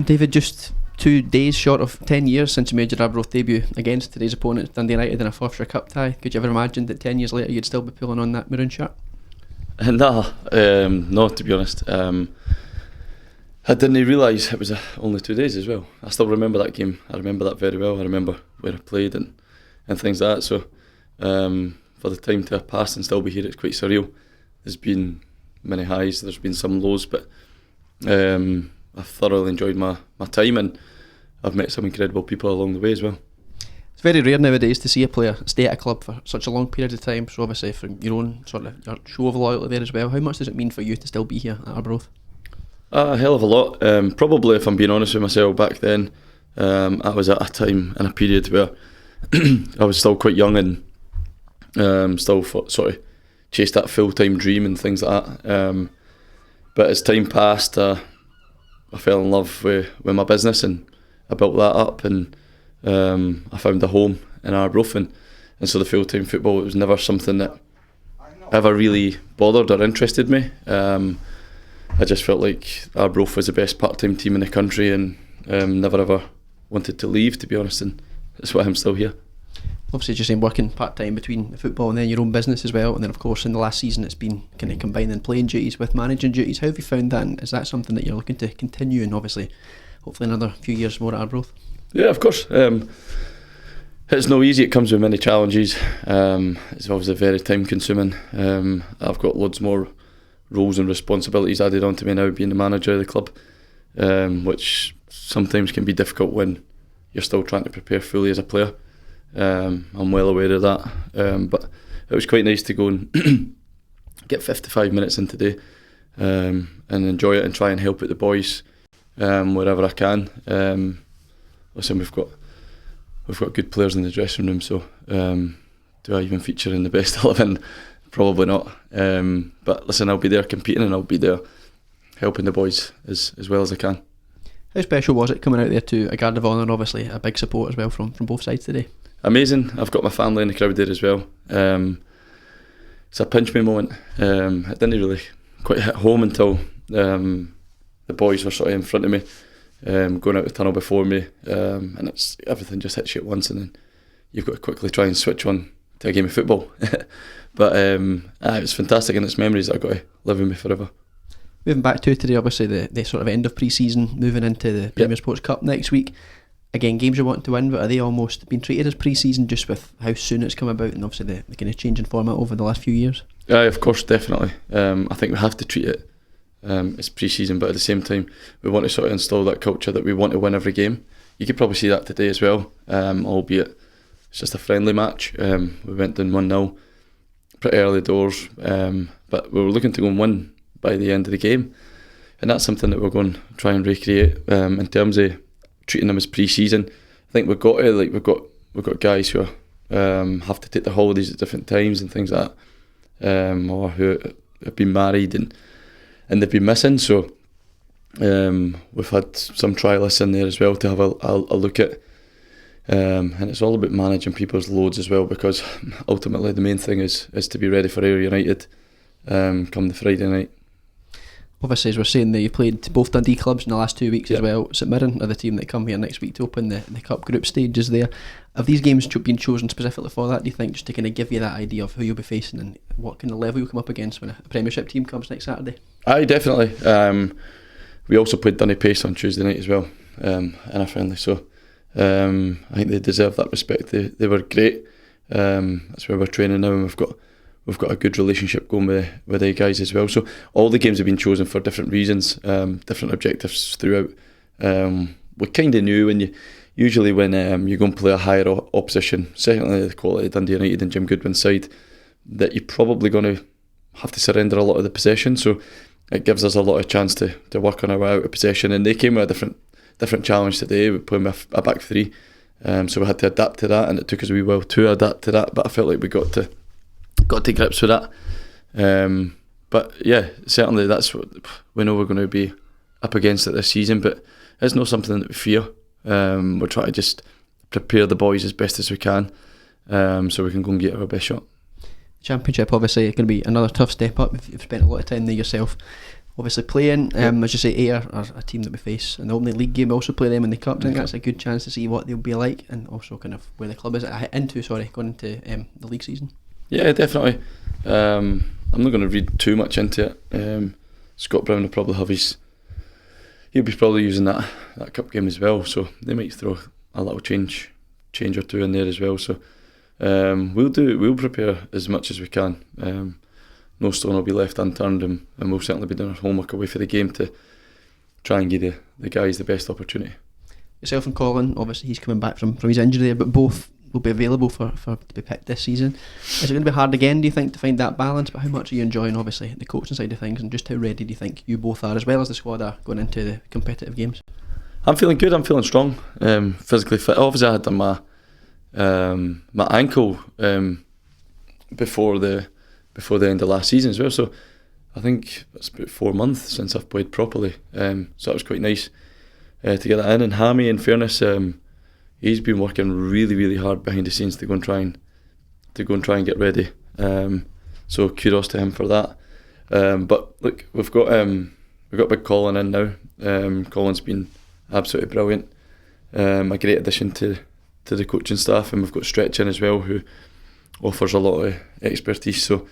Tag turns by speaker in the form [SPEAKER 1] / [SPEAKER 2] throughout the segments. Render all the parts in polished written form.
[SPEAKER 1] David, just 2 days short of 10 years since you made your Arbroath debut against today's opponent, Dundee United, in a Forfeiture Cup tie. Could you ever imagine that 10 years later you'd still be pulling on that maroon shirt?
[SPEAKER 2] No, to be honest. I didn't realise it was only 2 days as well. I still remember that game. I remember that very well. I remember where I played and things like that. So for the time to have passed and still be here, it's quite surreal. There's been many highs, there's been some lows, but I've thoroughly enjoyed my time, and I've met some incredible people along the way as well.
[SPEAKER 1] It's very rare nowadays to see a player stay at a club for such a long period of time, so obviously from your own sort of your show of loyalty there as well, how much does it mean for you to still be here at Arbroath?
[SPEAKER 2] A hell of a lot. Probably, if I'm being honest with myself, back then I was at a time and a period where I was still quite young and still sort of chased that full-time dream and things like that. But as time passed, I fell in love with my business, and I built that up, and I found a home in Arbroath, and so the full-time football, it was never something that ever really bothered or interested me. I just felt like Arbroath was the best part-time team in the country, and never ever wanted to leave, to be honest, and that's why I'm still here.
[SPEAKER 1] Obviously, just saying, working part-time between the football and then your own business as well, and then of course in the last season it's been kind of combining playing duties with managing duties. How have you found that, and is that something that you're looking to continue, and obviously hopefully another few years more at Arbroath?
[SPEAKER 2] Yeah, of course. It's no easy, it comes with many challenges. It's obviously very time consuming. I've got loads more roles and responsibilities added onto me now, being the manager of the club, which sometimes can be difficult when you're still trying to prepare fully as a player. I'm well aware of that, but it was quite nice to go and get 55 minutes in today, and enjoy it and try and help out the boys wherever I can. Listen, we've got good players in the dressing room, so do I even feature in the best 11? Probably not. But listen, I'll be there competing, and I'll be there helping the boys as well as I can.
[SPEAKER 1] How special was it coming out there to a guard of honour, and obviously a big support as well from both sides today?
[SPEAKER 2] Amazing. I've got my family in the crowd there as well. It's a pinch me moment. It didn't really quite hit home until the boys were sort of in front of me, going out the tunnel before me, and it's everything just hits you at once, and then you've got to quickly try and switch on to a game of football. But it was fantastic, and it's memories that I've got to live with me forever.
[SPEAKER 1] Moving back to today, obviously the sort of end of pre-season, moving into the Premier Sports Cup next week. Again, games you're wanting to win, but are they almost been treated as pre-season just with how soon it's come about, and obviously the kind of change in format over the last few years? Yeah,
[SPEAKER 2] of course, definitely. I think we have to treat it as pre-season, but at the same time we want to sort of install that culture that we want to win every game. You could probably see that today as well, albeit it's just a friendly match. We went down 1-0 pretty early doors, but we were looking to go and win by the end of the game, and that's something that we're going to try and recreate in terms of treating them as pre-season. I think we've got guys who have to take the holidays at different times and things like that, or who have been married and they've been missing. So we've had some trialists in there as well to have a look at, and it's all about managing people's loads as well, because ultimately the main thing is to be ready for Ayr United come the Friday night.
[SPEAKER 1] Obviously, as we're saying, that you played both Dundee clubs in the last 2 weeks as well. St Mirren are the team that come here next week to open the Cup group stages there. Have these games been chosen specifically for that, do you think, just to kind of give you that idea of who you'll be facing and what kind of level you'll come up against when a Premiership team comes next Saturday? Aye,
[SPEAKER 2] definitely. We also played Dundee Pace on Tuesday night as well, in a friendly, so I think they deserve that respect. They were great. That's where we're training now, and we've got a good relationship going with the guys as well. So all the games have been chosen for different reasons, different objectives throughout. We kind of knew when you go and play a higher opposition, certainly the quality of Dundee United and Jim Goodwin's side, that you're probably going to have to surrender a lot of the possession. So it gives us a lot of chance to work on our way out of possession. And they came with a different challenge today. We played with a back three, so we had to adapt to that, and it took us a wee while to adapt to that. But I felt like we got to grips with that. But yeah, certainly that's what we know we're going to be up against it this season, but it's not something that we fear. We're trying to just prepare the boys as best as we can, so we can go and get our best shot.
[SPEAKER 1] Championship, obviously, it's going to be another tough step up. You've spent a lot of time there yourself. obviously playing. As you say, Ayr are a team that we face in the opening league game. We also play them in the cup. I think that's a good chance to see what they'll be like, and also kind of where the club is going into the league season.
[SPEAKER 2] Yeah, definitely. I'm not going to read too much into it. Scott Brown will probably have he'll be probably using that cup game as well, so they might throw a little change or two in there as well. So we'll prepare as much as we can. No stone will be left unturned, and we'll certainly be doing our homework away for the game to try and give the guys the best opportunity.
[SPEAKER 1] Yourself and Colin, obviously he's coming back from his injury there, but both will be available for to be picked this season. Is it going to be hard again, do you think, to find that balance? But how much are you enjoying, obviously, the coaching side of things, and just how ready do you think you both are, as well as the squad are, going into the competitive games?
[SPEAKER 2] I'm feeling good. I'm feeling strong, physically fit. Obviously I had done my ankle before the end of last season as well, so I think it's about 4 months since I've played properly, so that was quite nice to get that in. And Hammy, in fairness, he's been working really, really hard behind the scenes to go and try and get ready, so kudos to him for that. But look, we've got big Colin in now. Colin's been absolutely brilliant, a great addition to the coaching staff, and we've got Stretch in as well, who offers a lot of expertise, so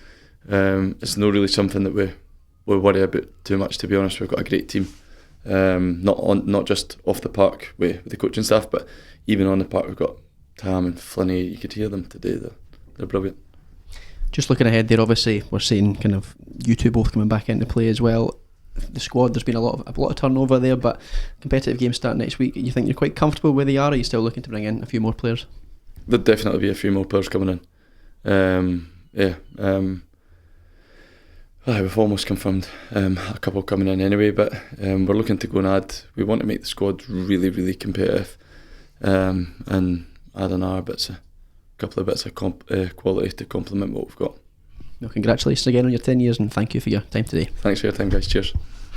[SPEAKER 2] it's not really something that we worry about too much, to be honest. We've got a great team, not just off the park with the coaching staff, but even on the park. We've got Tam and Flinney. You could hear them today. They're brilliant.
[SPEAKER 1] Just looking ahead there, obviously we're seeing kind of you two both coming back into play as well. The squad, there's been a lot of turnover there, but competitive games start next week. You think you're quite comfortable where they are? Or are you still looking to bring in a few more players?
[SPEAKER 2] There'll definitely be a few more players coming in. We've almost confirmed a couple coming in anyway, but we're looking to go and add. We want to make the squad really, really competitive, and add in a couple of bits of quality to complement what we've got.
[SPEAKER 1] Well, congratulations again on your 10 years, and thank you for your time today.
[SPEAKER 2] Thanks for your time, guys. Cheers.